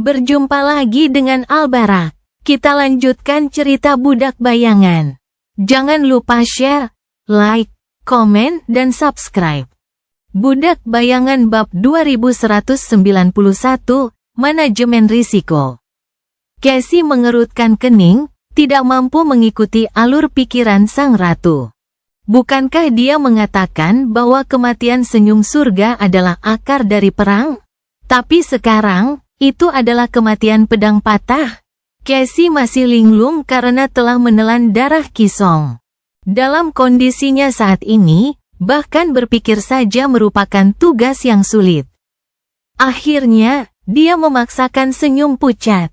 Berjumpa lagi dengan Albarak. Kita lanjutkan cerita Budak Bayangan. Jangan lupa share, like, komen, dan subscribe. Budak Bayangan bab 2191, Manajemen Risiko. Casey mengerutkan kening, tidak mampu mengikuti alur pikiran sang ratu. Bukankah dia mengatakan bahwa kematian senyum surga adalah akar dari perang? Tapi sekarang, itu adalah kematian pedang patah. Casey masih linglung karena telah menelan darah Kisong. Dalam kondisinya saat ini, bahkan berpikir saja merupakan tugas yang sulit. Akhirnya, dia memaksakan senyum pucat.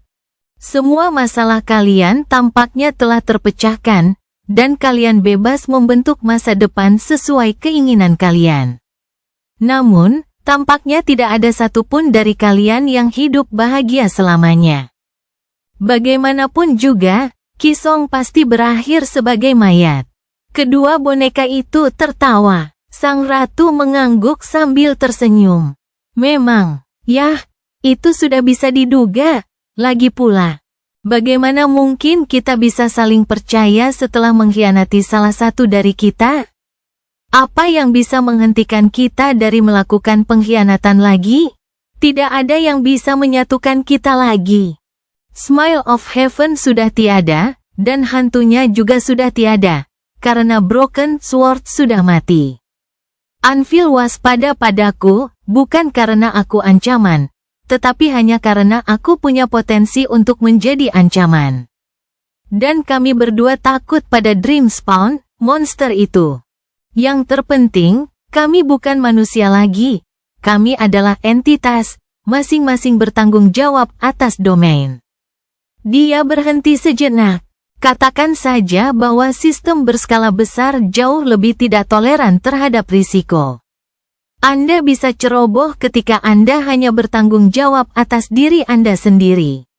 Semua masalah kalian tampaknya telah terpecahkan, dan kalian bebas membentuk masa depan sesuai keinginan kalian. Namun, tampaknya tidak ada satupun dari kalian yang hidup bahagia selamanya. Bagaimanapun juga, Kisong pasti berakhir sebagai mayat. Kedua boneka itu tertawa. Sang ratu mengangguk sambil tersenyum. Memang, yah, itu sudah bisa diduga. Lagi pula, bagaimana mungkin kita bisa saling percaya setelah mengkhianati salah satu dari kita? Apa yang bisa menghentikan kita dari melakukan pengkhianatan lagi? Tidak ada yang bisa menyatukan kita lagi. Smile of Heaven sudah tiada, dan hantunya juga sudah tiada, karena Broken Sword sudah mati. Anvil waspada padaku, bukan karena aku ancaman, tetapi hanya karena aku punya potensi untuk menjadi ancaman. Dan kami berdua takut pada Dreamspawn, monster itu. Yang terpenting, kami bukan manusia lagi. Kami adalah entitas, masing-masing bertanggung jawab atas domain. Dia berhenti sejenak. Katakan saja bahwa sistem berskala besar jauh lebih tidak toleran terhadap risiko. Anda bisa ceroboh ketika Anda hanya bertanggung jawab atas diri Anda sendiri.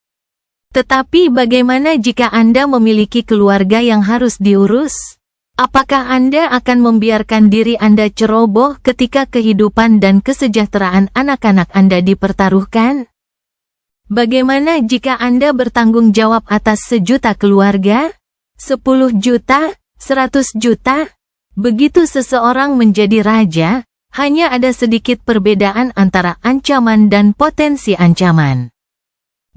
Tetapi bagaimana jika Anda memiliki keluarga yang harus diurus? Apakah Anda akan membiarkan diri Anda ceroboh ketika kehidupan dan kesejahteraan anak-anak Anda dipertaruhkan? Bagaimana jika Anda bertanggung jawab atas 1 juta keluarga? 10 juta? 100 juta? Begitu seseorang menjadi raja, hanya ada sedikit perbedaan antara ancaman dan potensi ancaman.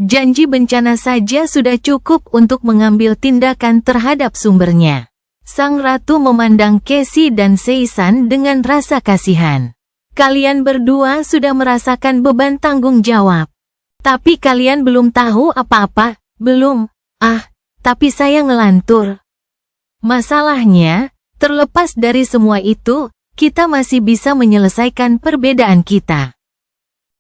Janji bencana saja sudah cukup untuk mengambil tindakan terhadap sumbernya. Sang ratu memandang Casey dan Seisan dengan rasa kasihan. Kalian berdua sudah merasakan beban tanggung jawab. Tapi kalian belum tahu apa-apa, belum? Tapi saya ngelantur. Masalahnya, terlepas dari semua itu, kita masih bisa menyelesaikan perbedaan kita.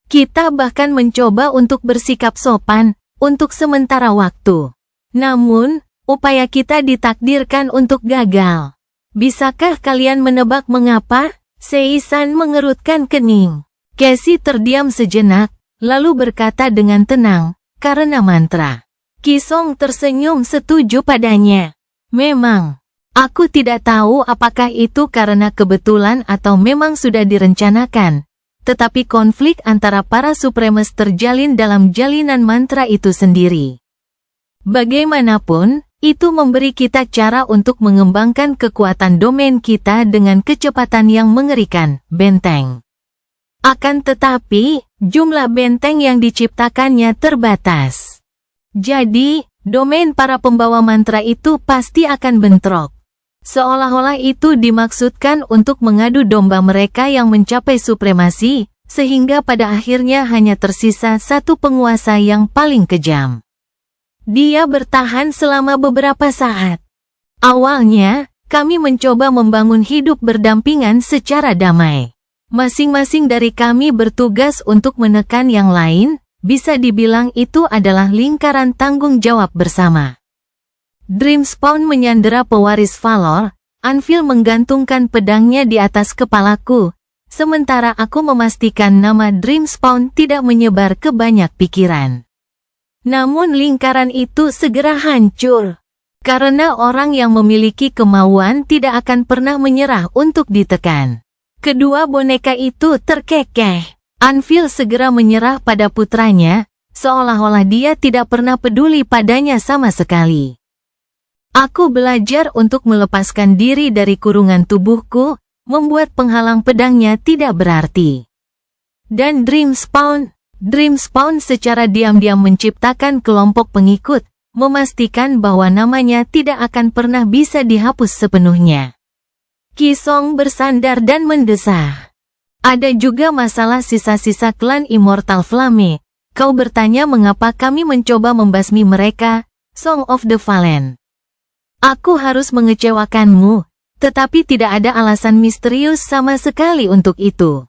Kita bahkan mencoba untuk bersikap sopan, untuk sementara waktu. Namun, upaya kita ditakdirkan untuk gagal. Bisakah kalian menebak mengapa? Seisan mengerutkan kening. Casey terdiam sejenak, lalu berkata dengan tenang, karena mantra. Kisong tersenyum setuju padanya. Memang. Aku tidak tahu apakah itu karena kebetulan atau memang sudah direncanakan, tetapi konflik antara para supremes terjalin dalam jalinan mantra itu sendiri. Bagaimanapun, itu memberi kita cara untuk mengembangkan kekuatan domain kita dengan kecepatan yang mengerikan, benteng. Akan tetapi, jumlah benteng yang diciptakannya terbatas. Jadi, domain para pembawa mantra itu pasti akan bentrok. Seolah-olah itu dimaksudkan untuk mengadu domba mereka yang mencapai supremasi, sehingga pada akhirnya hanya tersisa satu penguasa yang paling kejam. Dia bertahan selama beberapa saat. Awalnya, kami mencoba membangun hidup berdampingan secara damai. Masing-masing dari kami bertugas untuk menekan yang lain, bisa dibilang itu adalah lingkaran tanggung jawab bersama. Dreamspawn menyandera pewaris Valor, Anvil menggantungkan pedangnya di atas kepalaku, sementara aku memastikan nama Dreamspawn tidak menyebar ke banyak pikiran. Namun lingkaran itu segera hancur, karena orang yang memiliki kemauan tidak akan pernah menyerah untuk ditekan. Kedua boneka itu terkekeh. Anvil segera menyerah pada putranya, seolah-olah dia tidak pernah peduli padanya sama sekali. Aku belajar untuk melepaskan diri dari kurungan tubuhku, membuat penghalang pedangnya tidak berarti. Dan Dreamspawn secara diam-diam menciptakan kelompok pengikut, memastikan bahwa namanya tidak akan pernah bisa dihapus sepenuhnya. Kisong bersandar dan mendesah. Ada juga masalah sisa-sisa klan Immortal Flame. Kau bertanya mengapa kami mencoba membasmi mereka, Song of the Fallen. Aku harus mengecewakanmu, tetapi tidak ada alasan misterius sama sekali untuk itu.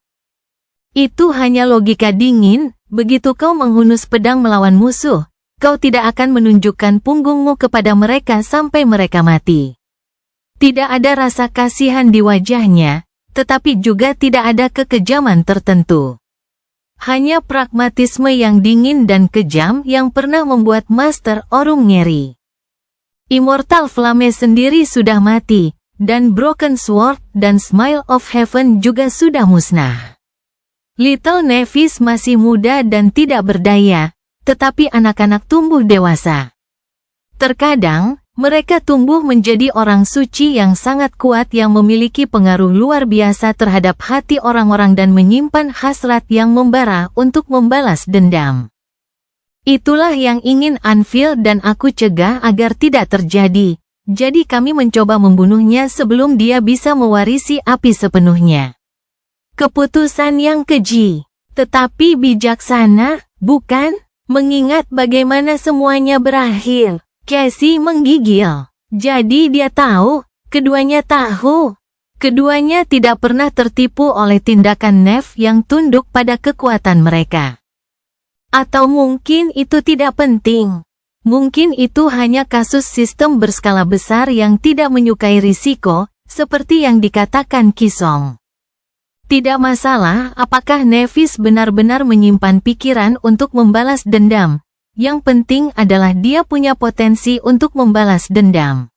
Itu hanya logika dingin, begitu kau menghunus pedang melawan musuh, kau tidak akan menunjukkan punggungmu kepada mereka sampai mereka mati. Tidak ada rasa kasihan di wajahnya, tetapi juga tidak ada kekejaman tertentu. Hanya pragmatisme yang dingin dan kejam yang pernah membuat Master Orum ngeri. Immortal Flame sendiri sudah mati, dan Broken Sword dan Smile of Heaven juga sudah musnah. Little Nevis masih muda dan tidak berdaya, tetapi anak-anak tumbuh dewasa. Terkadang, mereka tumbuh menjadi orang suci yang sangat kuat yang memiliki pengaruh luar biasa terhadap hati orang-orang dan menyimpan hasrat yang membara untuk membalas dendam. Itulah yang ingin Anvil dan aku cegah agar tidak terjadi, jadi kami mencoba membunuhnya sebelum dia bisa mewarisi api sepenuhnya. Keputusan yang keji, tetapi bijaksana, bukan? Mengingat bagaimana semuanya berakhir. Cassie menggigil. Jadi dia tahu, keduanya tahu. Keduanya tidak pernah tertipu oleh tindakan Neve yang tunduk pada kekuatan mereka. Atau mungkin itu tidak penting. Mungkin itu hanya kasus sistem berskala besar yang tidak menyukai risiko, seperti yang dikatakan Kisong. Tidak masalah apakah Nevis benar-benar menyimpan pikiran untuk membalas dendam. Yang penting adalah dia punya potensi untuk membalas dendam.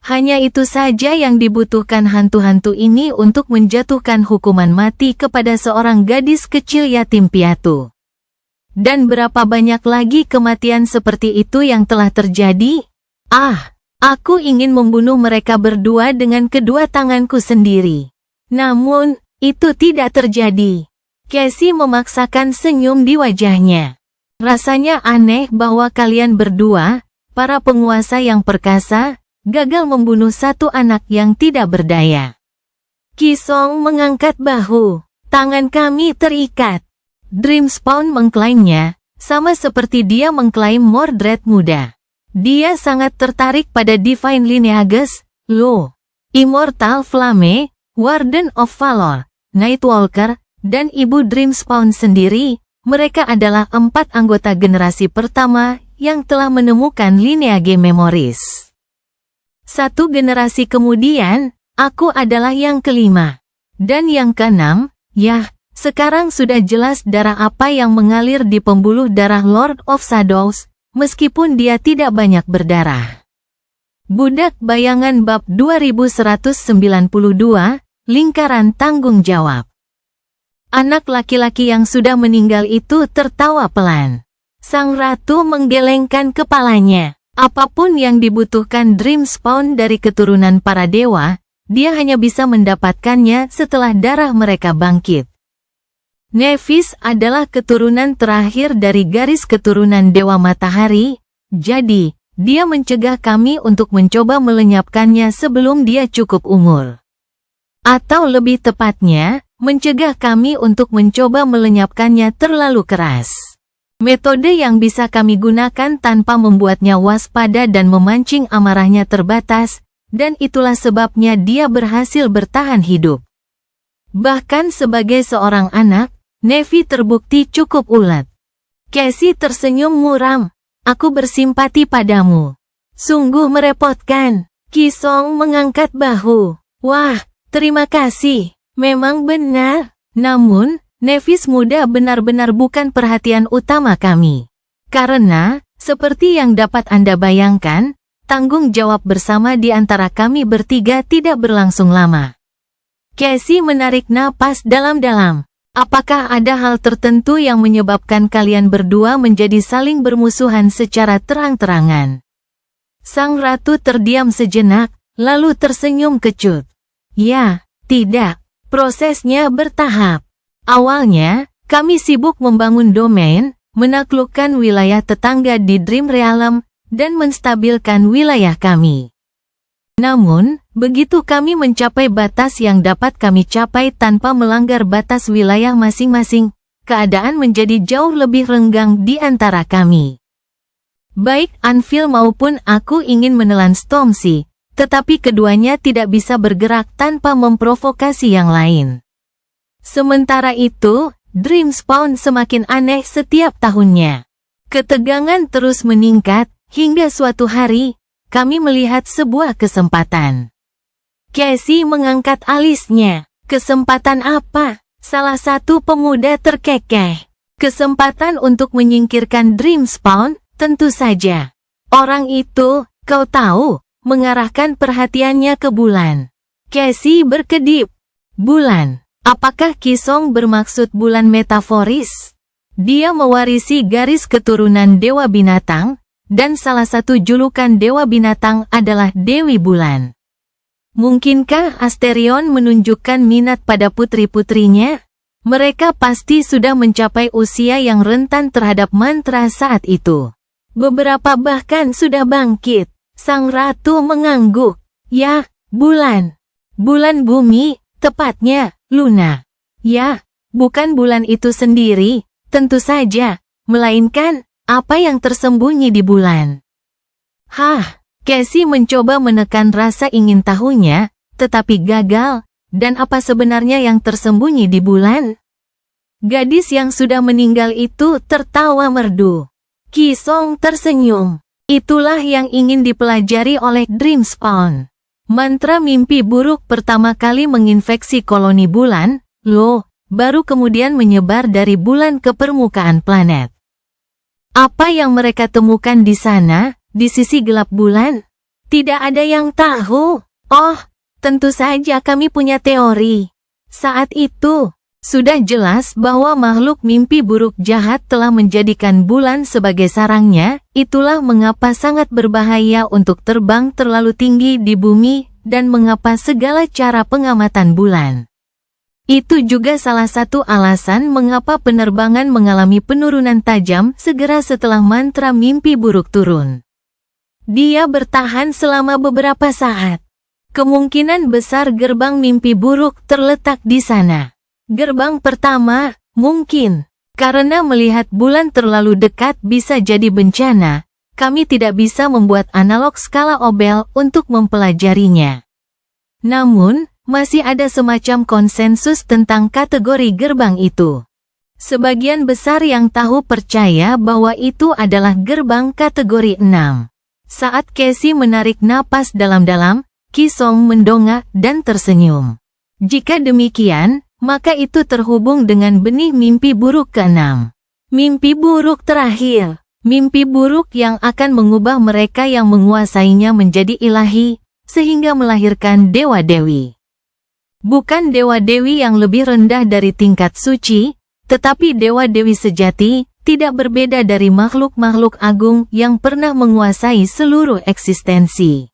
Hanya itu saja yang dibutuhkan hantu-hantu ini untuk menjatuhkan hukuman mati kepada seorang gadis kecil yatim piatu. Dan berapa banyak lagi kematian seperti itu yang telah terjadi? Aku ingin membunuh mereka berdua dengan kedua tanganku sendiri. Namun, itu tidak terjadi. Cassie memaksakan senyum di wajahnya. Rasanya aneh bahwa kalian berdua, para penguasa yang perkasa, gagal membunuh satu anak yang tidak berdaya. Kisong mengangkat bahu. Tangan kami terikat. Dreamspawn mengklaimnya, sama seperti dia mengklaim Mordred muda. Dia sangat tertarik pada Divine Lineages, Immortal Flame, Warden of Valor, Nightwalker, dan Ibu Dreamspawn sendiri. Mereka adalah 4 anggota generasi pertama yang telah menemukan lineage memoris. 1 generasi kemudian, aku adalah yang kelima. Dan yang keenam, sekarang sudah jelas darah apa yang mengalir di pembuluh darah Lord of Shadows, meskipun dia tidak banyak berdarah. Budak Bayangan Bab 2192, Lingkaran Tanggung Jawab. Anak laki-laki yang sudah meninggal itu tertawa pelan. Sang ratu menggelengkan kepalanya. Apapun yang dibutuhkan Dreamspawn dari keturunan para dewa, dia hanya bisa mendapatkannya setelah darah mereka bangkit. Nevis adalah keturunan terakhir dari garis keturunan Dewa Matahari, jadi, dia mencegah kami untuk mencoba melenyapkannya sebelum dia cukup umur. Atau lebih tepatnya, mencegah kami untuk mencoba melenyapkannya terlalu keras. Metode yang bisa kami gunakan tanpa membuatnya waspada dan memancing amarahnya terbatas, dan itulah sebabnya dia berhasil bertahan hidup. Bahkan sebagai seorang anak, Nevi terbukti cukup ulet. Cassie tersenyum muram. Aku bersimpati padamu. Sungguh merepotkan. Kisong mengangkat bahu. Wah, terima kasih. Memang benar. Namun, Nevis muda benar-benar bukan perhatian utama kami. Karena, seperti yang dapat Anda bayangkan, tanggung jawab bersama di antara kami bertiga tidak berlangsung lama. Cassie menarik napas dalam-dalam. Apakah ada hal tertentu yang menyebabkan kalian berdua menjadi saling bermusuhan secara terang-terangan? Sang ratu terdiam sejenak, lalu tersenyum kecut. Ya, tidak. Prosesnya bertahap. Awalnya, kami sibuk membangun domain, menaklukkan wilayah tetangga di Dream Realm, dan menstabilkan wilayah kami. Namun, begitu kami mencapai batas yang dapat kami capai tanpa melanggar batas wilayah masing-masing, keadaan menjadi jauh lebih renggang di antara kami. Baik Anvil maupun aku ingin menelan Stormsea, tetapi keduanya tidak bisa bergerak tanpa memprovokasi yang lain. Sementara itu, Dreamspawn semakin aneh setiap tahunnya. Ketegangan terus meningkat, hingga suatu hari, kami melihat sebuah kesempatan. Cassie mengangkat alisnya. Kesempatan apa? Salah satu pemuda terkekeh. Kesempatan untuk menyingkirkan Dreamspawn, tentu saja. Orang itu, kau tahu, mengarahkan perhatiannya ke bulan. Cassie berkedip. Bulan. Apakah Kisong bermaksud bulan metaforis? Dia mewarisi garis keturunan Dewa Binatang, dan salah satu julukan Dewa Binatang adalah Dewi Bulan. Mungkinkah Asterion menunjukkan minat pada putri-putrinya? Mereka pasti sudah mencapai usia yang rentan terhadap mantra saat itu. Beberapa bahkan sudah bangkit. Sang ratu mengangguk. Ya, bulan. Bulan bumi, tepatnya, Luna. Ya, bukan bulan itu sendiri, tentu saja, melainkan apa yang tersembunyi di bulan. Cassie mencoba menekan rasa ingin tahunya, tetapi gagal. Dan apa sebenarnya yang tersembunyi di bulan? Gadis yang sudah meninggal itu tertawa merdu. Kisong tersenyum. Itulah yang ingin dipelajari oleh Dreamspawn. Mantra mimpi buruk pertama kali menginfeksi koloni bulan, baru kemudian menyebar dari bulan ke permukaan planet. Apa yang mereka temukan di sana, di sisi gelap bulan? Tidak ada yang tahu. Oh, tentu saja kami punya teori. Saat itu, sudah jelas bahwa makhluk mimpi buruk jahat telah menjadikan bulan sebagai sarangnya. Itulah mengapa sangat berbahaya untuk terbang terlalu tinggi di bumi, dan mengapa segala cara pengamatan bulan. Itu juga salah satu alasan mengapa penerbangan mengalami penurunan tajam segera setelah mantra mimpi buruk turun. Dia bertahan selama beberapa saat. Kemungkinan besar gerbang mimpi buruk terletak di sana. Gerbang pertama, mungkin. Karena melihat bulan terlalu dekat bisa jadi bencana, kami tidak bisa membuat analog skala Obel untuk mempelajarinya. Namun, masih ada semacam konsensus tentang kategori gerbang itu. Sebagian besar yang tahu percaya bahwa itu adalah gerbang kategori 6. Saat Cassie menarik napas dalam-dalam, Kisong mendongak dan tersenyum. Jika demikian, maka itu terhubung dengan benih mimpi buruk ke-6. Mimpi buruk terakhir. Mimpi buruk yang akan mengubah mereka yang menguasainya menjadi ilahi, sehingga melahirkan dewa-dewi. Bukan dewa-dewi yang lebih rendah dari tingkat suci, tetapi dewa-dewi sejati, tidak berbeda dari makhluk-makhluk agung yang pernah menguasai seluruh eksistensi.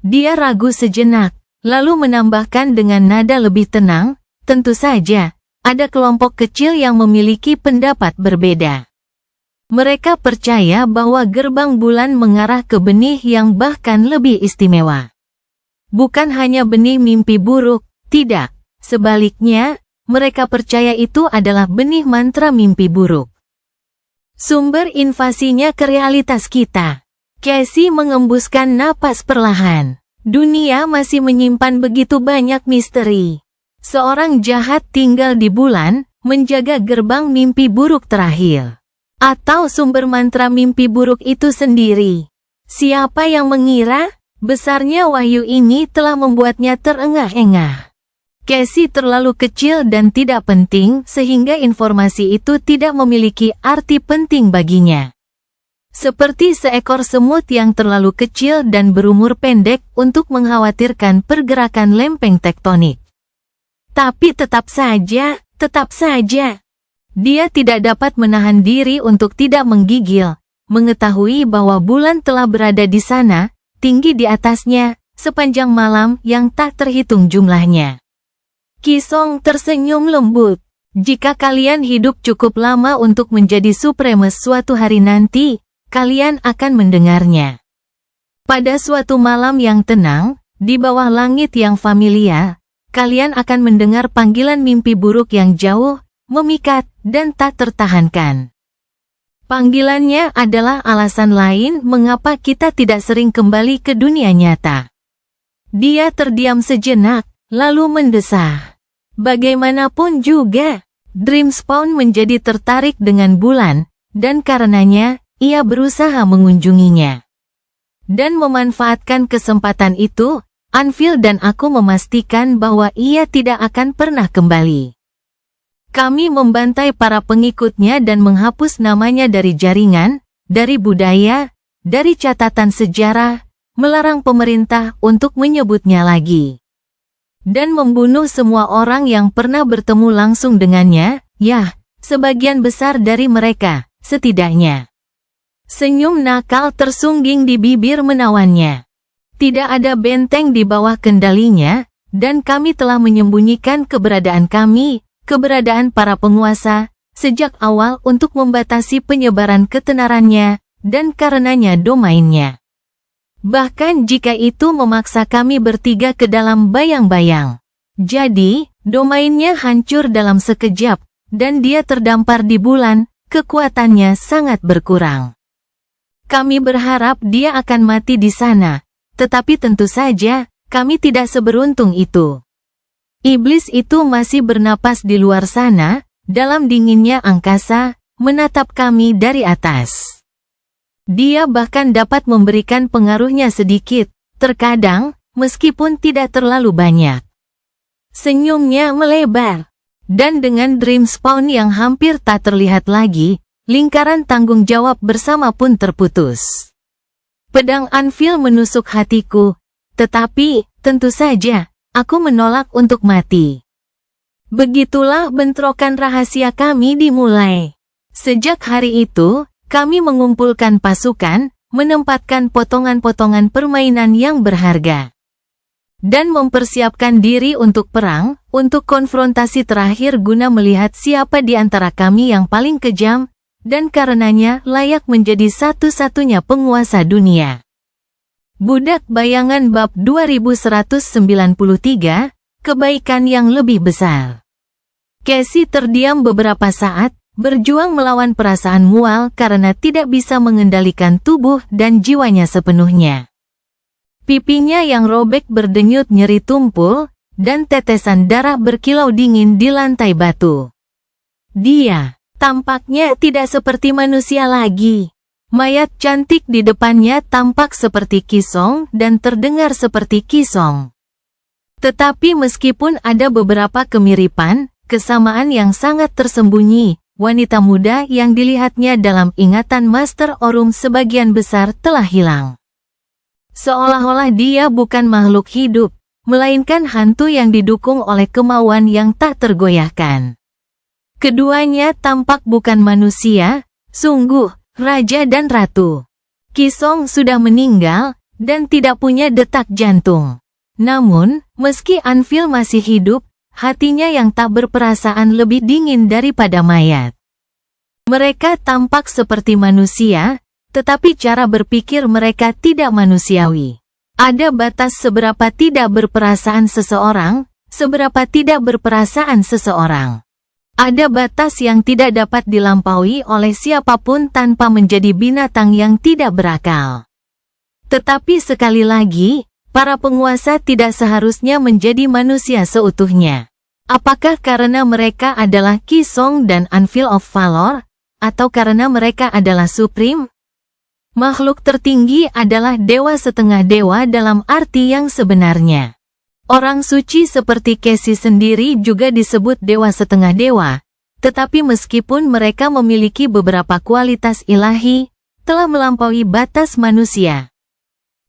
Dia ragu sejenak, lalu menambahkan dengan nada lebih tenang, tentu saja, ada kelompok kecil yang memiliki pendapat berbeda. Mereka percaya bahwa gerbang bulan mengarah ke benih yang bahkan lebih istimewa. Bukan hanya benih mimpi buruk, tidak. Sebaliknya, mereka percaya itu adalah benih mantra mimpi buruk. Sumber invasinya ke realitas kita. Cassie mengembuskan napas perlahan. Dunia masih menyimpan begitu banyak misteri. Seorang jahat tinggal di bulan, menjaga gerbang mimpi buruk terakhir. Atau sumber mantra mimpi buruk itu sendiri. Siapa yang mengira, besarnya wahyu ini telah membuatnya terengah-engah. Cassie terlalu kecil dan tidak penting sehingga informasi itu tidak memiliki arti penting baginya. Seperti seekor semut yang terlalu kecil dan berumur pendek untuk mengkhawatirkan pergerakan lempeng tektonik. Tapi tetap saja, Tetap saja, dia tidak dapat menahan diri untuk tidak menggigil, mengetahui bahwa bulan telah berada di sana, tinggi di atasnya, sepanjang malam yang tak terhitung jumlahnya. Kisong tersenyum lembut. Jika kalian hidup cukup lama untuk menjadi Supremes suatu hari nanti, kalian akan mendengarnya. Pada suatu malam yang tenang, di bawah langit yang familiar, kalian akan mendengar panggilan mimpi buruk yang jauh, memikat, dan tak tertahankan. Panggilannya adalah alasan lain mengapa kita tidak sering kembali ke dunia nyata. Dia terdiam sejenak, lalu mendesah. Bagaimanapun juga, Dreamspawn menjadi tertarik dengan bulan, dan karenanya, ia berusaha mengunjunginya. Dan memanfaatkan kesempatan itu, Anvil dan aku memastikan bahwa ia tidak akan pernah kembali. Kami membantai para pengikutnya dan menghapus namanya dari jaringan, dari budaya, dari catatan sejarah, melarang pemerintah untuk menyebutnya lagi. Dan membunuh semua orang yang pernah bertemu langsung dengannya, ya, sebagian besar dari mereka, setidaknya. Senyum nakal tersungging di bibir menawannya. Tidak ada benteng di bawah kendalinya, dan kami telah menyembunyikan keberadaan kami, keberadaan para penguasa, sejak awal untuk membatasi penyebaran ketenarannya, dan karenanya domainnya. Bahkan jika itu memaksa kami bertiga ke dalam bayang-bayang. Jadi, domainnya hancur dalam sekejap, dan dia terdampar di bulan, kekuatannya sangat berkurang. Kami berharap dia akan mati di sana, tetapi tentu saja, kami tidak seberuntung itu. Iblis itu masih bernapas di luar sana, dalam dinginnya angkasa, menatap kami dari atas. Dia bahkan dapat memberikan pengaruhnya sedikit, terkadang, meskipun tidak terlalu banyak. Senyumnya melebar. Dan dengan Dreamspawn yang hampir tak terlihat lagi, lingkaran tanggung jawab bersama pun terputus. Pedang Anvil menusuk hatiku, tetapi, tentu saja, aku menolak untuk mati. Begitulah bentrokan rahasia kami dimulai. Sejak hari itu, kami mengumpulkan pasukan, menempatkan potongan-potongan permainan yang berharga, dan mempersiapkan diri untuk perang, untuk konfrontasi terakhir guna melihat siapa di antara kami yang paling kejam, dan karenanya layak menjadi satu-satunya penguasa dunia. Budak Bayangan bab 2193, Kebaikan yang lebih besar. Cassie terdiam beberapa saat, berjuang melawan perasaan mual karena tidak bisa mengendalikan tubuh dan jiwanya sepenuhnya. Pipinya yang robek berdenyut nyeri tumpul, dan tetesan darah berkilau dingin di lantai batu. Dia tampaknya tidak seperti manusia lagi. Mayat cantik di depannya tampak seperti Kisong dan terdengar seperti Kisong. Tetapi meskipun ada beberapa kemiripan, kesamaan yang sangat tersembunyi, wanita muda yang dilihatnya dalam ingatan Master Orum sebagian besar telah hilang. Seolah-olah dia bukan makhluk hidup, melainkan hantu yang didukung oleh kemauan yang tak tergoyahkan. Keduanya tampak bukan manusia, sungguh, raja dan ratu. Kisong sudah meninggal, dan tidak punya detak jantung. Namun, meski Anvil masih hidup, hatinya yang tak berperasaan lebih dingin daripada mayat. Mereka tampak seperti manusia, tetapi cara berpikir mereka tidak manusiawi. Ada batas seberapa tidak berperasaan seseorang, seberapa tidak berperasaan seseorang. Ada batas yang tidak dapat dilampaui oleh siapapun tanpa menjadi binatang yang tidak berakal. Tetapi sekali lagi, para penguasa tidak seharusnya menjadi manusia seutuhnya. Apakah karena mereka adalah Kisong dan Anvil of Valor, atau karena mereka adalah Supreme? Makhluk tertinggi adalah dewa setengah dewa dalam arti yang sebenarnya. Orang suci seperti Cassie sendiri juga disebut dewa setengah dewa, tetapi meskipun mereka memiliki beberapa kualitas ilahi, telah melampaui batas manusia.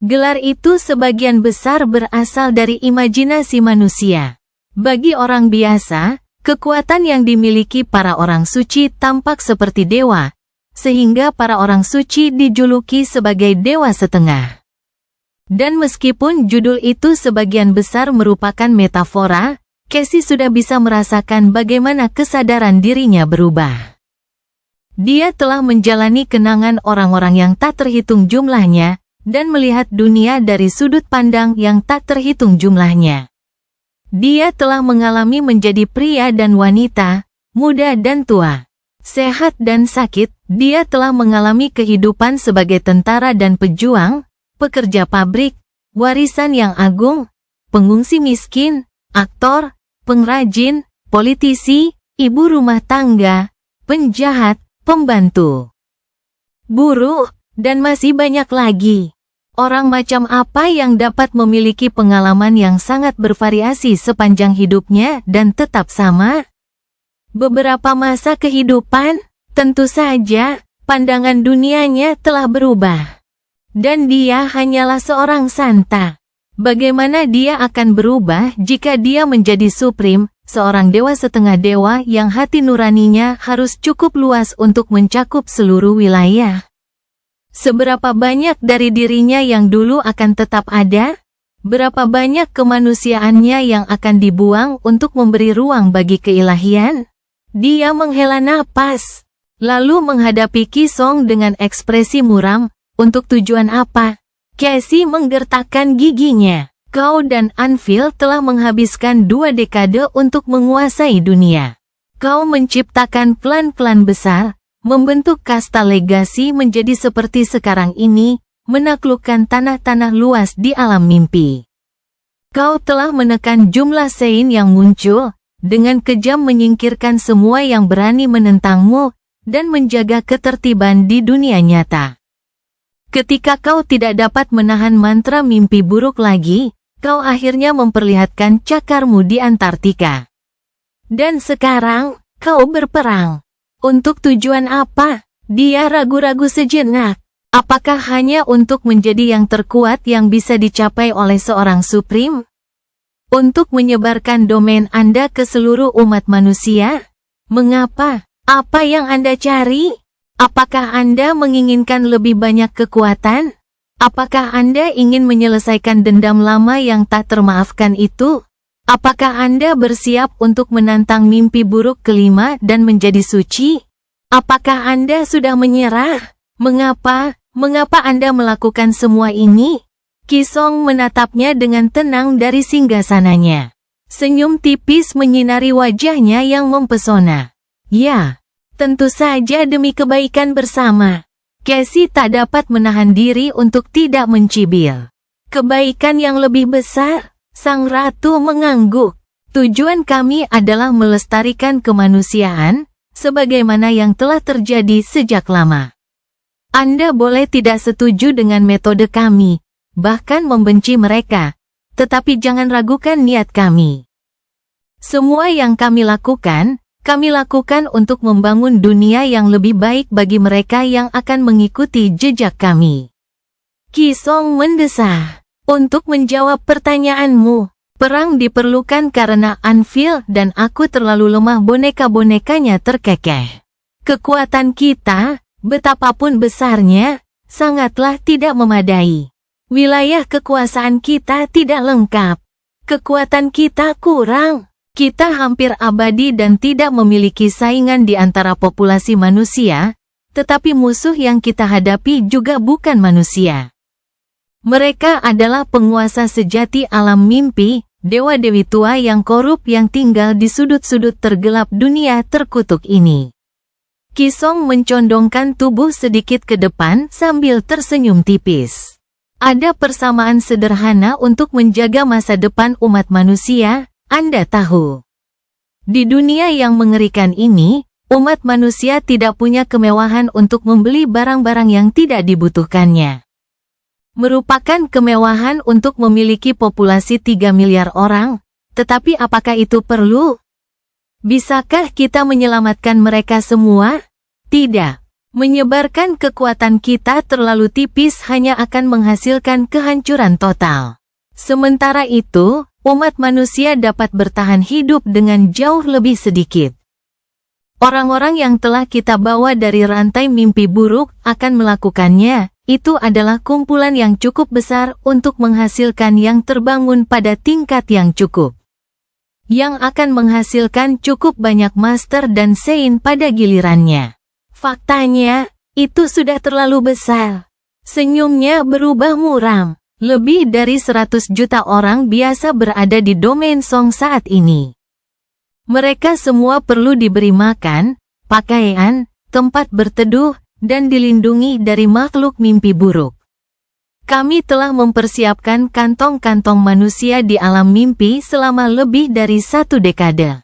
Gelar itu sebagian besar berasal dari imajinasi manusia. Bagi orang biasa, Kekuatan yang dimiliki para orang suci tampak seperti dewa, sehingga para orang suci dijuluki sebagai dewa setengah. Dan meskipun judul itu sebagian besar merupakan metafora, Casey sudah bisa merasakan bagaimana kesadaran dirinya berubah. Dia telah menjalani kenangan orang-orang yang tak terhitung jumlahnya, dan melihat dunia dari sudut pandang yang tak terhitung jumlahnya. Dia telah mengalami menjadi pria dan wanita, muda dan tua, sehat dan sakit. Dia telah mengalami kehidupan sebagai tentara dan pejuang, pekerja pabrik, warisan yang agung, pengungsi miskin, aktor, pengrajin, politisi, ibu rumah tangga, penjahat, pembantu, buruh, dan masih banyak lagi. Orang macam apa yang dapat memiliki pengalaman yang sangat bervariasi sepanjang hidupnya dan tetap sama? Beberapa masa kehidupan, tentu saja, pandangan dunianya telah berubah. Dan dia hanyalah seorang santa. Bagaimana dia akan berubah jika dia menjadi Supreme, seorang dewa setengah dewa yang hati nuraninya harus cukup luas untuk mencakup seluruh wilayah? Seberapa banyak dari dirinya yang dulu akan tetap ada? Berapa banyak kemanusiaannya yang akan dibuang untuk memberi ruang bagi keilahian? Dia menghela napas, lalu menghadapi Ki Song dengan ekspresi muram. Untuk tujuan apa? Casey menggertakkan giginya. Kau dan Anvil telah menghabiskan 2 dekade untuk menguasai dunia. Kau menciptakan klan-klan besar, membentuk kasta legasi menjadi seperti sekarang ini, menaklukkan tanah-tanah luas di alam mimpi. Kau telah menekan jumlah Sein yang muncul, dengan kejam menyingkirkan semua yang berani menentangmu, dan menjaga ketertiban di dunia nyata. Ketika kau tidak dapat menahan mantra mimpi buruk lagi, kau akhirnya memperlihatkan cakarmu di Antartika. Dan sekarang, kau berperang. Untuk tujuan apa? Dia ragu-ragu sejenak. Apakah hanya untuk menjadi yang terkuat yang bisa dicapai oleh seorang Supreme? Untuk menyebarkan domain Anda ke seluruh umat manusia? Mengapa? Apa yang Anda cari? Apakah Anda menginginkan lebih banyak kekuatan? Apakah Anda ingin menyelesaikan dendam lama yang tak termaafkan itu? Apakah Anda bersiap untuk menantang mimpi buruk kelima dan menjadi suci? Apakah Anda sudah menyerah? Mengapa? Mengapa Anda melakukan semua ini? Ki Song menatapnya dengan tenang dari singgasananya. Senyum tipis menyinari wajahnya yang mempesona. Ya, tentu saja demi kebaikan bersama. Casey tak dapat menahan diri untuk tidak mencibir. Kebaikan yang lebih besar? Sang Ratu mengangguk. Tujuan kami adalah melestarikan kemanusiaan, sebagaimana yang telah terjadi sejak lama. Anda boleh tidak setuju dengan metode kami, bahkan membenci mereka, tetapi jangan ragukan niat kami. Semua yang kami lakukan untuk membangun dunia yang lebih baik bagi mereka yang akan mengikuti jejak kami. Ki Song mendesah. Untuk menjawab pertanyaanmu, perang diperlukan karena Anvil dan aku terlalu lemah, boneka-bonekanya terkekeh. Kekuatan kita, betapapun besarnya, sangatlah tidak memadai. Wilayah kekuasaan kita tidak lengkap. Kekuatan kita kurang. Kita hampir abadi dan tidak memiliki saingan di antara populasi manusia, tetapi musuh yang kita hadapi juga bukan manusia. Mereka adalah penguasa sejati alam mimpi, dewa-dewi tua yang korup yang tinggal di sudut-sudut tergelap dunia terkutuk ini. Ki Song mencondongkan tubuh sedikit ke depan sambil tersenyum tipis. Ada persamaan sederhana untuk menjaga masa depan umat manusia, Anda tahu. Di dunia yang mengerikan ini, umat manusia tidak punya kemewahan untuk membeli barang-barang yang tidak dibutuhkannya. Merupakan kemewahan untuk memiliki populasi 3 miliar orang, tetapi apakah itu perlu? Bisakah kita menyelamatkan mereka semua? Tidak. Menyebarkan kekuatan kita terlalu tipis hanya akan menghasilkan kehancuran total. Sementara itu, umat manusia dapat bertahan hidup dengan jauh lebih sedikit. Orang-orang yang telah kita bawa dari rantai mimpi buruk akan melakukannya. Itu adalah kumpulan yang cukup besar untuk menghasilkan yang terbangun pada tingkat yang cukup. Yang akan menghasilkan cukup banyak master dan sein pada gilirannya. Faktanya, itu sudah terlalu besar. Senyumnya berubah muram. Lebih dari 100 juta orang biasa berada di domain Song saat ini. Mereka semua perlu diberi makan, pakaian, tempat berteduh, dan dilindungi dari makhluk mimpi buruk. Kami telah mempersiapkan kantong-kantong manusia di alam mimpi selama lebih dari 1 dekade.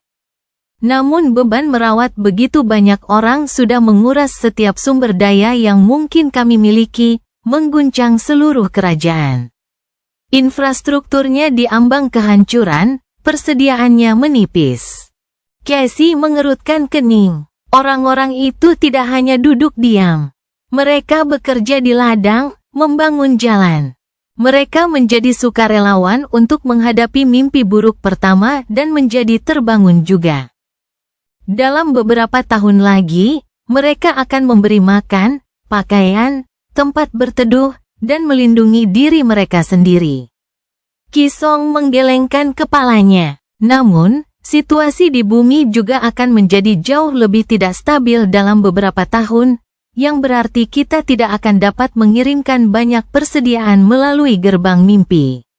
Namun beban merawat begitu banyak orang sudah menguras setiap sumber daya yang mungkin kami miliki, mengguncang seluruh kerajaan. Infrastrukturnya diambang kehancuran, persediaannya menipis. Casey mengerutkan kening. Orang-orang itu tidak hanya duduk diam. Mereka bekerja di ladang, membangun jalan. Mereka menjadi sukarelawan untuk menghadapi mimpi buruk pertama dan menjadi terbangun juga. Dalam beberapa tahun lagi, mereka akan memberi makan, pakaian, tempat berteduh, dan melindungi diri mereka sendiri. Kisong menggelengkan kepalanya. Namun, situasi di bumi juga akan menjadi jauh lebih tidak stabil dalam beberapa tahun, yang berarti kita tidak akan dapat mengirimkan banyak persediaan melalui gerbang mimpi.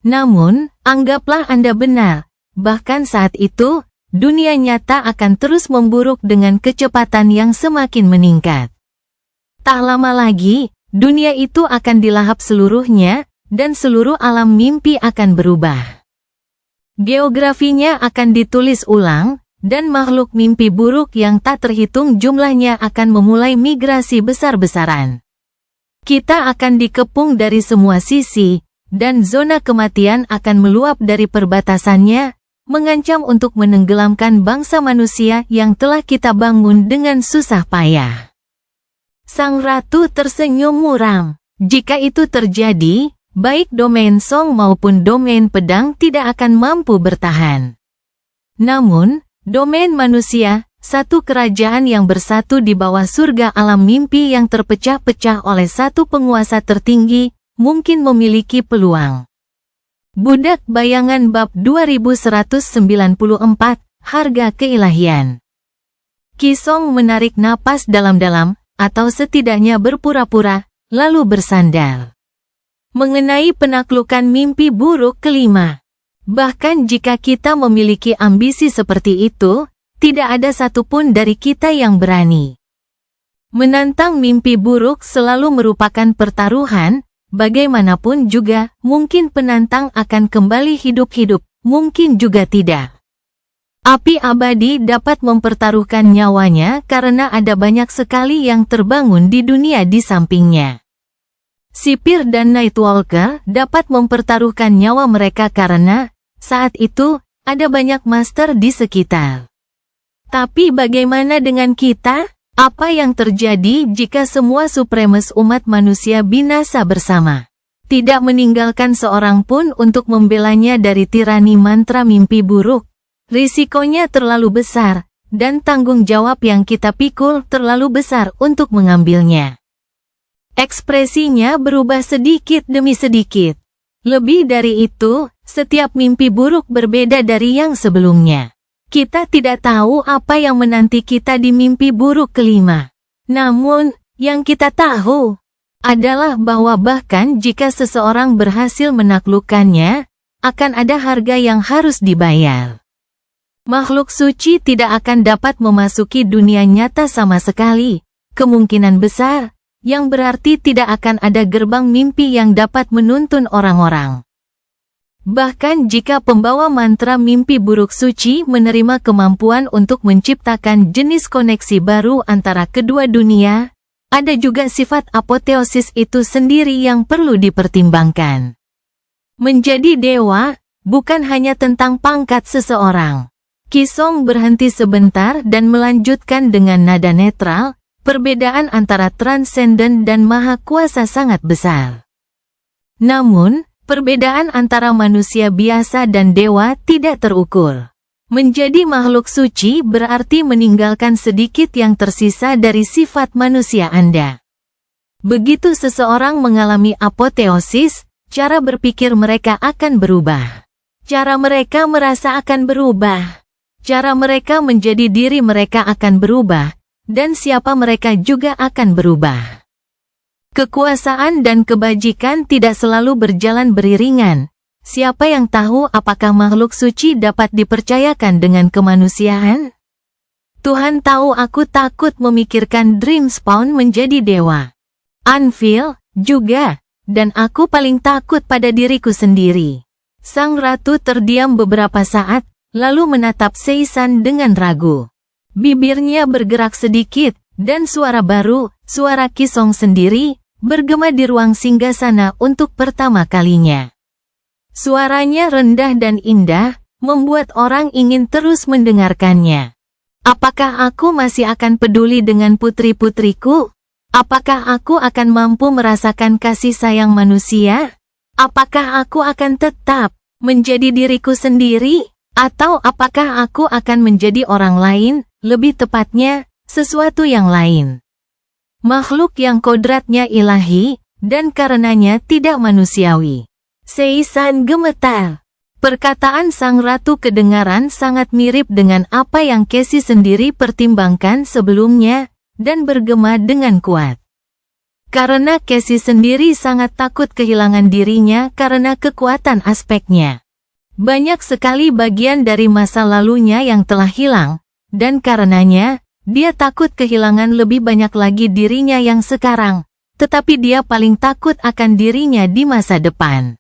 Namun, anggaplah Anda benar, bahkan saat itu, dunia nyata akan terus memburuk dengan kecepatan yang semakin meningkat. Tak lama lagi, dunia itu akan dilahap seluruhnya, dan seluruh alam mimpi akan berubah. Geografinya akan ditulis ulang, dan makhluk mimpi buruk yang tak terhitung jumlahnya akan memulai migrasi besar-besaran. Kita akan dikepung dari semua sisi, dan zona kematian akan meluap dari perbatasannya, mengancam untuk menenggelamkan bangsa manusia yang telah kita bangun dengan susah payah. Sang Ratu tersenyum muram. Jika itu terjadi, baik domain Song maupun domain pedang tidak akan mampu bertahan. Namun, domain manusia, satu kerajaan yang bersatu di bawah surga alam mimpi yang terpecah-pecah oleh satu penguasa tertinggi, mungkin memiliki peluang. Budak Bayangan Bab 2194, Harga Keilahian. Kisong menarik napas dalam-dalam, atau setidaknya berpura-pura, lalu bersandar. Mengenai penaklukan mimpi buruk kelima. Bahkan jika kita memiliki ambisi seperti itu, tidak ada satupun dari kita yang berani. Menantang mimpi buruk selalu merupakan pertaruhan, bagaimanapun juga, mungkin penantang akan kembali hidup-hidup, mungkin juga tidak. Api abadi dapat mempertaruhkan nyawanya karena ada banyak sekali yang terbangun di dunia di sampingnya. Sipir dan Nightwalker dapat mempertaruhkan nyawa mereka karena, saat itu, ada banyak master di sekitar. Tapi bagaimana dengan kita? Apa yang terjadi jika semua supremes umat manusia binasa bersama? Tidak meninggalkan seorang pun untuk membelanya dari tirani mantra mimpi buruk. Risikonya terlalu besar, dan tanggung jawab yang kita pikul terlalu besar untuk mengambilnya. Ekspresinya berubah sedikit demi sedikit. Lebih dari itu, setiap mimpi buruk berbeda dari yang sebelumnya. Kita tidak tahu apa yang menanti kita di mimpi buruk kelima. Namun, yang kita tahu adalah bahwa bahkan jika seseorang berhasil menaklukkannya, akan ada harga yang harus dibayar. Makhluk suci tidak akan dapat memasuki dunia nyata sama sekali, kemungkinan besar, yang berarti tidak akan ada gerbang mimpi yang dapat menuntun orang-orang. Bahkan jika pembawa mantra mimpi buruk suci menerima kemampuan untuk menciptakan jenis koneksi baru antara kedua dunia, ada juga sifat apoteosis itu sendiri yang perlu dipertimbangkan. Menjadi dewa, bukan hanya tentang pangkat seseorang. Kisong berhenti sebentar dan melanjutkan dengan nada netral, perbedaan antara transenden dan maha kuasa sangat besar. Namun, Perbedaan antara manusia biasa dan dewa tidak terukur. Menjadi makhluk suci berarti meninggalkan sedikit yang tersisa dari sifat manusia Anda. Begitu seseorang mengalami apoteosis, cara berpikir mereka akan berubah. Cara mereka merasa akan berubah. Cara mereka menjadi diri mereka akan berubah, dan siapa mereka juga akan berubah. Kekuasaan dan kebajikan tidak selalu berjalan beriringan. Siapa yang tahu apakah makhluk suci dapat dipercayakan dengan kemanusiaan? Tuhan tahu aku takut memikirkan Dreamspawn menjadi dewa. Anvil juga, dan aku paling takut pada diriku sendiri. Sang ratu terdiam beberapa saat, lalu menatap Seisan dengan ragu. Bibirnya bergerak sedikit, dan suara baru, suara Kisong sendiri, bergema di ruang singgasana untuk pertama kalinya. Suaranya rendah dan indah, membuat orang ingin terus mendengarkannya. Apakah aku masih akan peduli dengan putri-putriku? Apakah aku akan mampu merasakan kasih sayang manusia? Apakah aku akan tetap menjadi diriku sendiri? Atau apakah aku akan menjadi orang lain, lebih tepatnya, sesuatu yang lain? Makhluk yang kodratnya ilahi, dan karenanya tidak manusiawi. Seisan gemetar. Perkataan sang ratu kedengaran sangat mirip dengan apa yang Cassie sendiri pertimbangkan sebelumnya, dan bergema dengan kuat. Karena Cassie sendiri sangat takut kehilangan dirinya karena kekuatan aspeknya. Banyak sekali bagian dari masa lalunya yang telah hilang, dan karenanya, dia takut kehilangan lebih banyak lagi dirinya yang sekarang, tetapi dia paling takut akan dirinya di masa depan.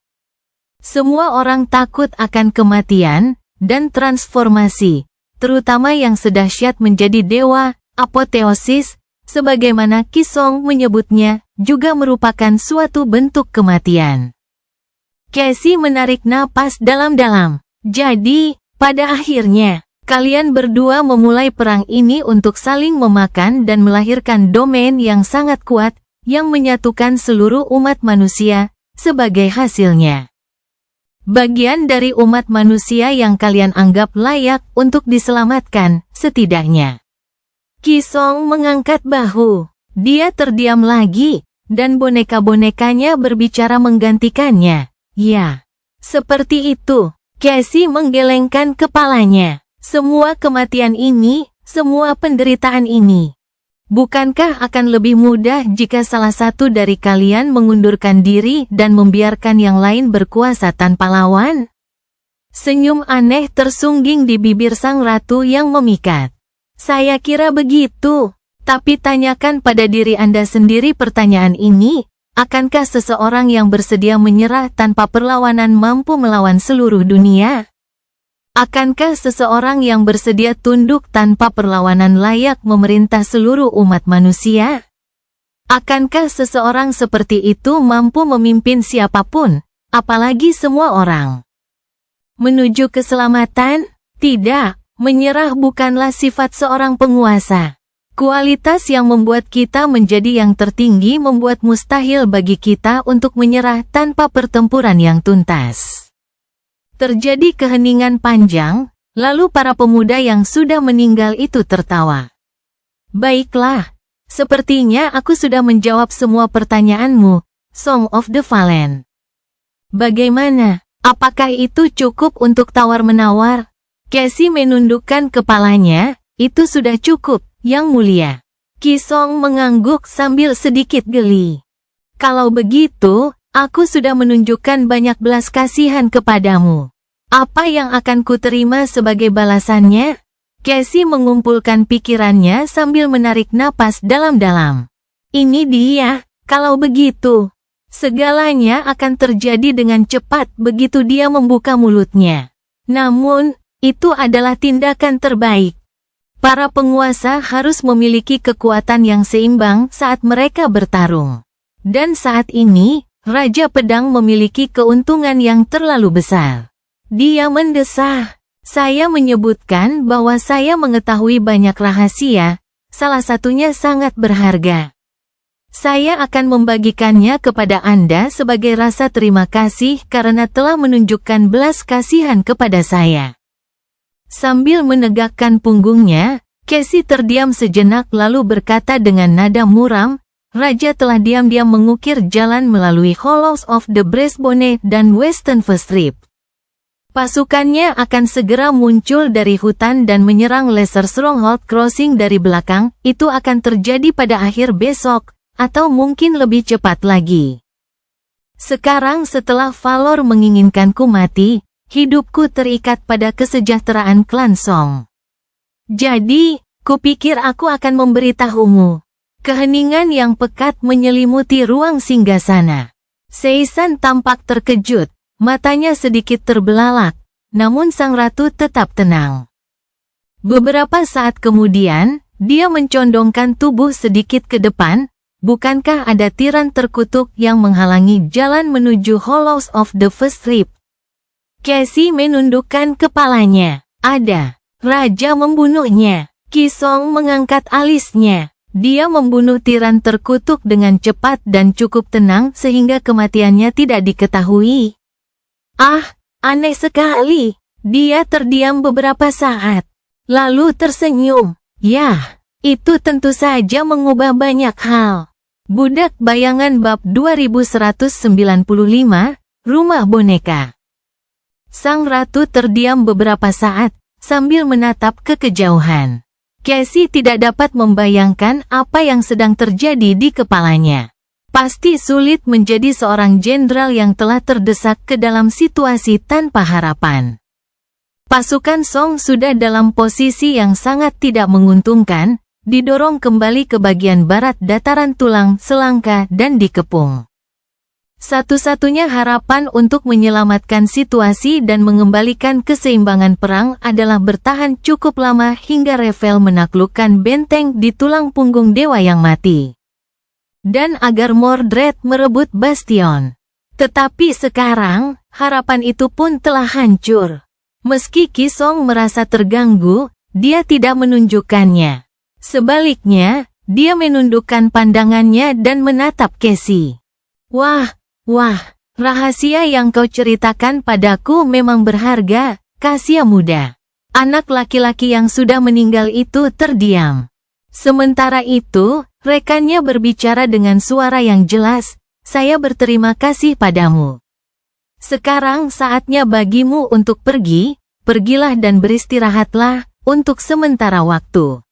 Semua orang takut akan kematian dan transformasi, terutama yang sedahsyat menjadi dewa, apoteosis, sebagaimana Kisong menyebutnya, juga merupakan suatu bentuk kematian. Cassie menarik napas dalam-dalam. Jadi, pada akhirnya, kalian berdua memulai perang ini untuk saling memakan dan melahirkan domain yang sangat kuat, yang menyatukan seluruh umat manusia, sebagai hasilnya. Bagian dari umat manusia yang kalian anggap layak untuk diselamatkan, setidaknya. Kisong mengangkat bahu. Dia terdiam lagi, dan boneka-bonekanya berbicara menggantikannya. Ya, seperti itu. Cassie menggelengkan kepalanya. Semua kematian ini, semua penderitaan ini. Bukankah akan lebih mudah jika salah satu dari kalian mengundurkan diri dan membiarkan yang lain berkuasa tanpa lawan? Senyum aneh tersungging di bibir sang ratu yang memikat. Saya kira begitu, tapi tanyakan pada diri Anda sendiri pertanyaan ini, akankah seseorang yang bersedia menyerah tanpa perlawanan mampu melawan seluruh dunia? Akankah seseorang yang bersedia tunduk tanpa perlawanan layak memerintah seluruh umat manusia? Akankah seseorang seperti itu mampu memimpin siapapun, apalagi semua orang? Menuju keselamatan? Tidak, menyerah bukanlah sifat seorang penguasa. Kualitas yang membuat kita menjadi yang tertinggi membuat mustahil bagi kita untuk menyerah tanpa pertempuran yang tuntas. Terjadi keheningan panjang, lalu para pemuda yang sudah meninggal itu tertawa. Baiklah, sepertinya aku sudah menjawab semua pertanyaanmu, Song of the Fallen. Bagaimana? Apakah itu cukup untuk tawar-menawar? Cassie menundukkan kepalanya, itu sudah cukup, Yang Mulia. Kisong mengangguk sambil sedikit geli. Kalau begitu, aku sudah menunjukkan banyak belas kasihan kepadamu. Apa yang akan kuterima sebagai balasannya? Cassie mengumpulkan pikirannya sambil menarik napas dalam-dalam. Ini dia, kalau begitu. Segalanya akan terjadi dengan cepat begitu dia membuka mulutnya. Namun, itu adalah tindakan terbaik. Para penguasa harus memiliki kekuatan yang seimbang saat mereka bertarung. Dan saat ini, Raja Pedang memiliki keuntungan yang terlalu besar. Dia mendesah. Saya menyebutkan bahwa saya mengetahui banyak rahasia, salah satunya sangat berharga. Saya akan membagikannya kepada Anda sebagai rasa terima kasih karena telah menunjukkan belas kasihan kepada saya. Sambil menegakkan punggungnya, Casey terdiam sejenak lalu berkata dengan nada muram, Raja telah diam-diam mengukir jalan melalui Hollows of the Breastbone dan Western First Strip. Pasukannya akan segera muncul dari hutan dan menyerang Lesser Stronghold Crossing dari belakang. Itu akan terjadi pada akhir besok, atau mungkin lebih cepat lagi. Sekarang setelah Valor menginginkanku mati, hidupku terikat pada kesejahteraan klan Song. Jadi, kupikir aku akan memberitahumu. Keheningan yang pekat menyelimuti ruang singgasana. Seisan tampak terkejut, matanya sedikit terbelalak, namun sang ratu tetap tenang. Beberapa saat kemudian, dia mencondongkan tubuh sedikit ke depan. Bukankah ada tiran terkutuk yang menghalangi jalan menuju Hollows of the First Strip? Casey menundukkan kepalanya. Ada. Raja membunuhnya. Ki Song mengangkat alisnya. Dia membunuh tiran terkutuk dengan cepat dan cukup tenang sehingga kematiannya tidak diketahui. Ah, aneh sekali. Dia terdiam beberapa saat. Lalu tersenyum. Yah, itu tentu saja mengubah banyak hal. Budak Bayangan bab 2195, Rumah Boneka. Sang ratu terdiam beberapa saat, sambil menatap ke kejauhan. Casey tidak dapat membayangkan apa yang sedang terjadi di kepalanya. Pasti sulit menjadi seorang jenderal yang telah terdesak ke dalam situasi tanpa harapan. Pasukan Song sudah dalam posisi yang sangat tidak menguntungkan, didorong kembali ke bagian barat dataran tulang selangka dan dikepung. Satu-satunya harapan untuk menyelamatkan situasi dan mengembalikan keseimbangan perang adalah bertahan cukup lama hingga Revel menaklukkan benteng di tulang punggung dewa yang mati. Dan agar Mordred merebut bastion. Tetapi sekarang, harapan itu pun telah hancur. Meski Ki Song merasa terganggu, dia tidak menunjukkannya. Sebaliknya, dia menundukkan pandangannya dan menatap Casey. Wah, rahasia yang kau ceritakan padaku memang berharga, Kasia muda. Anak laki-laki yang sudah meninggal itu terdiam. Sementara itu, rekannya berbicara dengan suara yang jelas, saya berterima kasih padamu. Sekarang saatnya bagimu untuk pergi, pergilah dan beristirahatlah, untuk sementara waktu.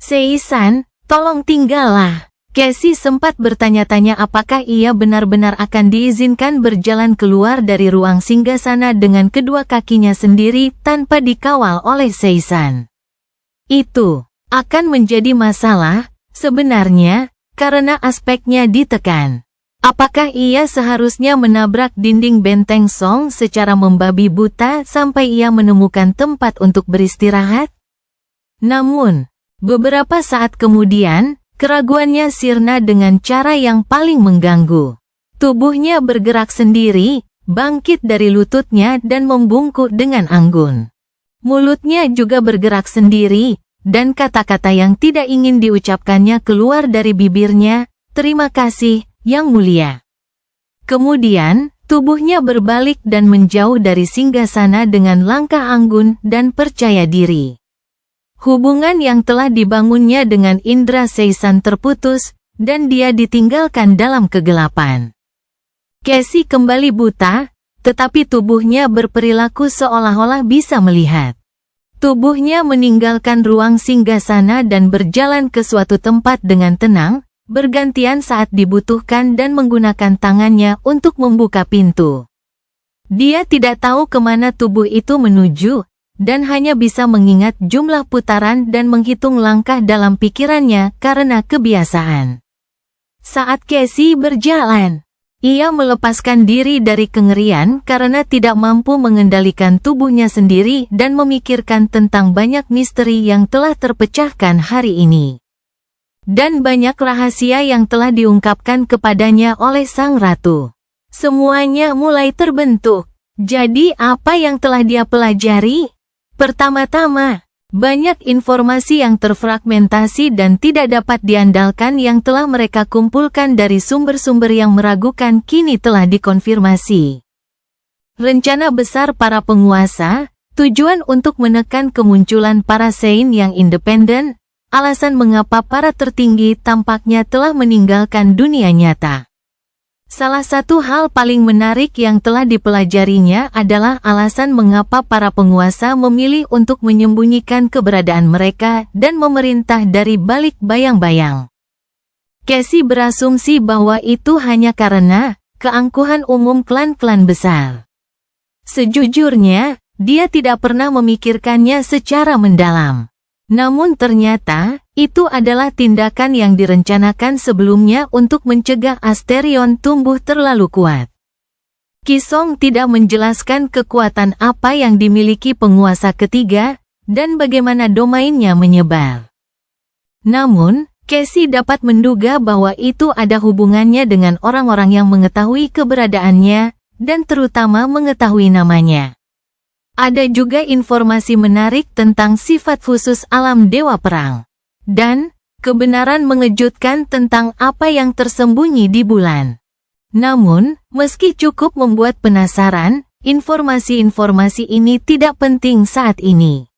Seisan, tolong tinggallah. Casey sempat bertanya-tanya apakah ia benar-benar akan diizinkan berjalan keluar dari ruang singgasana dengan kedua kakinya sendiri tanpa dikawal oleh Seisan. Itu akan menjadi masalah, sebenarnya, karena aspeknya ditekan. Apakah ia seharusnya menabrak dinding benteng Song secara membabi buta sampai ia menemukan tempat untuk beristirahat? Namun, beberapa saat kemudian, keraguannya sirna dengan cara yang paling mengganggu. Tubuhnya bergerak sendiri, bangkit dari lututnya dan membungkuk dengan anggun. Mulutnya juga bergerak sendiri, dan kata-kata yang tidak ingin diucapkannya keluar dari bibirnya, terima kasih, Yang Mulia. Kemudian, tubuhnya berbalik dan menjauh dari singgasana dengan langkah anggun dan percaya diri. Hubungan yang telah dibangunnya dengan Indra Seisan terputus, dan dia ditinggalkan dalam kegelapan. Casey kembali buta, tetapi tubuhnya berperilaku seolah-olah bisa melihat. Tubuhnya meninggalkan ruang singgasana dan berjalan ke suatu tempat dengan tenang, bergantian saat dibutuhkan dan menggunakan tangannya untuk membuka pintu. Dia tidak tahu kemana tubuh itu menuju, dan hanya bisa mengingat jumlah putaran dan menghitung langkah dalam pikirannya karena kebiasaan. Saat Casey berjalan, ia melepaskan diri dari kengerian karena tidak mampu mengendalikan tubuhnya sendiri dan memikirkan tentang banyak misteri yang telah terpecahkan hari ini. Dan banyak rahasia yang telah diungkapkan kepadanya oleh sang ratu. Semuanya mulai terbentuk. Jadi apa yang telah dia pelajari? Pertama-tama, Banyak informasi yang terfragmentasi dan tidak dapat diandalkan yang telah mereka kumpulkan dari sumber-sumber yang meragukan kini telah dikonfirmasi. Rencana besar para penguasa, tujuan untuk menekan kemunculan para Sein yang independen, alasan mengapa para tertinggi tampaknya telah meninggalkan dunia nyata. Salah satu hal paling menarik yang telah dipelajarinya adalah alasan mengapa para penguasa memilih untuk menyembunyikan keberadaan mereka dan memerintah dari balik bayang-bayang. Casey berasumsi bahwa itu hanya karena keangkuhan umum klan-klan besar. Sejujurnya, dia tidak pernah memikirkannya secara mendalam. Namun ternyata, itu adalah tindakan yang direncanakan sebelumnya untuk mencegah Asterion tumbuh terlalu kuat. Kisong tidak menjelaskan kekuatan apa yang dimiliki penguasa ketiga, dan bagaimana domainnya menyebar. Namun, Casey dapat menduga bahwa itu ada hubungannya dengan orang-orang yang mengetahui keberadaannya, dan terutama mengetahui namanya. Ada juga informasi menarik tentang sifat khusus alam Dewa Perang. Dan, kebenaran mengejutkan tentang apa yang tersembunyi di bulan. Namun, meski cukup membuat penasaran, informasi-informasi ini tidak penting saat ini.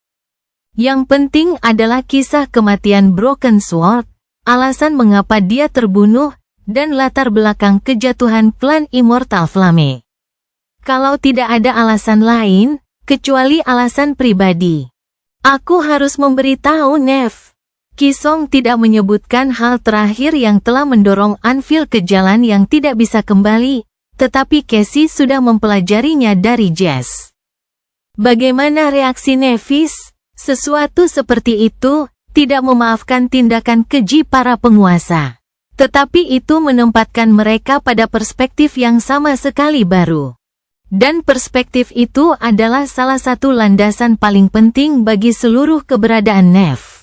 Yang penting adalah kisah kematian Broken Sword, alasan mengapa dia terbunuh, dan latar belakang kejatuhan klan Immortal Flame. Kalau tidak ada alasan lain, kecuali alasan pribadi, aku harus memberitahu Nef. Kisong tidak menyebutkan hal terakhir yang telah mendorong Anvil ke jalan yang tidak bisa kembali, tetapi Casey sudah mempelajarinya dari Jess. Bagaimana reaksi Nevis? Sesuatu seperti itu tidak memaafkan tindakan keji para penguasa. Tetapi itu menempatkan mereka pada perspektif yang sama sekali baru. Dan perspektif itu adalah salah satu landasan paling penting bagi seluruh keberadaan Nef.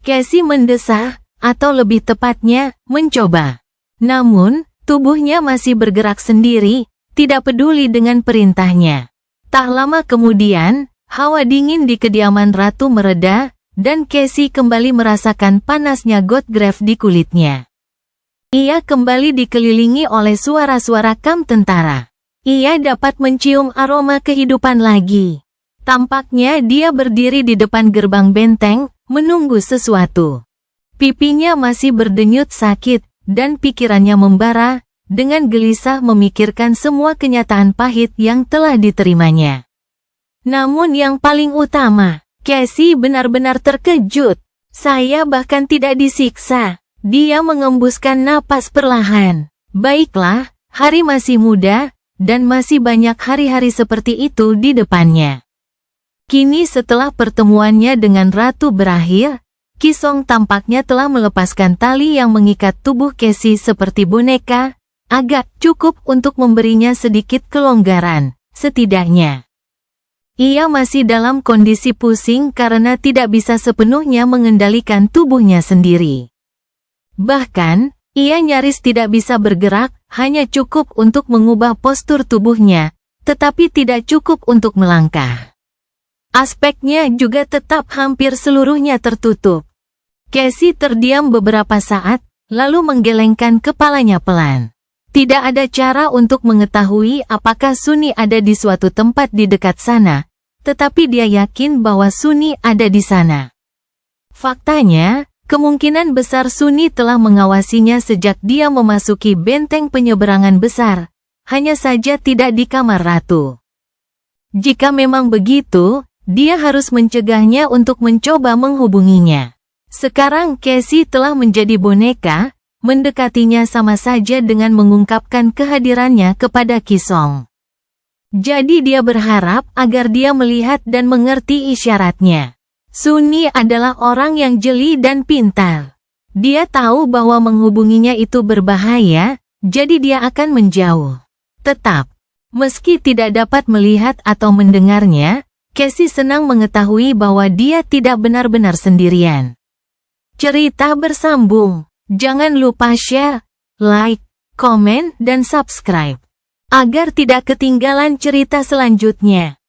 Casey mendesah, atau lebih tepatnya, mencoba. Namun, tubuhnya masih bergerak sendiri, tidak peduli dengan perintahnya. Tak lama kemudian, hawa dingin di kediaman Ratu mereda, dan Casey kembali merasakan panasnya Godgrave di kulitnya. Ia kembali dikelilingi oleh suara-suara kam tentara. Ia dapat mencium aroma kehidupan lagi. Tampaknya dia berdiri di depan gerbang benteng, menunggu sesuatu. Pipinya masih berdenyut sakit, dan pikirannya membara, dengan gelisah memikirkan semua kenyataan pahit yang telah diterimanya. Namun yang paling utama, Casey benar-benar terkejut. Saya bahkan tidak disiksa. Dia mengembuskan napas perlahan. Baiklah, hari masih muda, dan masih banyak hari-hari seperti itu di depannya. Kini setelah pertemuannya dengan Ratu berakhir, Kisong tampaknya telah melepaskan tali yang mengikat tubuh Casey seperti boneka, agak cukup untuk memberinya sedikit kelonggaran, setidaknya. Ia masih dalam kondisi pusing karena tidak bisa sepenuhnya mengendalikan tubuhnya sendiri. Bahkan, ia nyaris tidak bisa bergerak, hanya cukup untuk mengubah postur tubuhnya, tetapi tidak cukup untuk melangkah. Aspeknya juga tetap hampir seluruhnya tertutup. Casey terdiam beberapa saat, lalu menggelengkan kepalanya pelan. Tidak ada cara untuk mengetahui apakah Sunny ada di suatu tempat di dekat sana, tetapi dia yakin bahwa Sunny ada di sana. Faktanya, kemungkinan besar Sunny telah mengawasinya sejak dia memasuki benteng penyeberangan besar, hanya saja tidak di kamar Ratu. Jika memang begitu, dia harus mencegahnya untuk mencoba menghubunginya. Sekarang Casey telah menjadi boneka, mendekatinya sama saja dengan mengungkapkan kehadirannya kepada Kisong. Jadi dia berharap agar dia melihat dan mengerti isyaratnya. Sunny adalah orang yang jeli dan pintar. Dia tahu bahwa menghubunginya itu berbahaya, jadi dia akan menjauh. Tetap, meski tidak dapat melihat atau mendengarnya, Casey senang mengetahui bahwa dia tidak benar-benar sendirian. Cerita bersambung. Jangan lupa share, like, komen, dan subscribe, agar tidak ketinggalan cerita selanjutnya.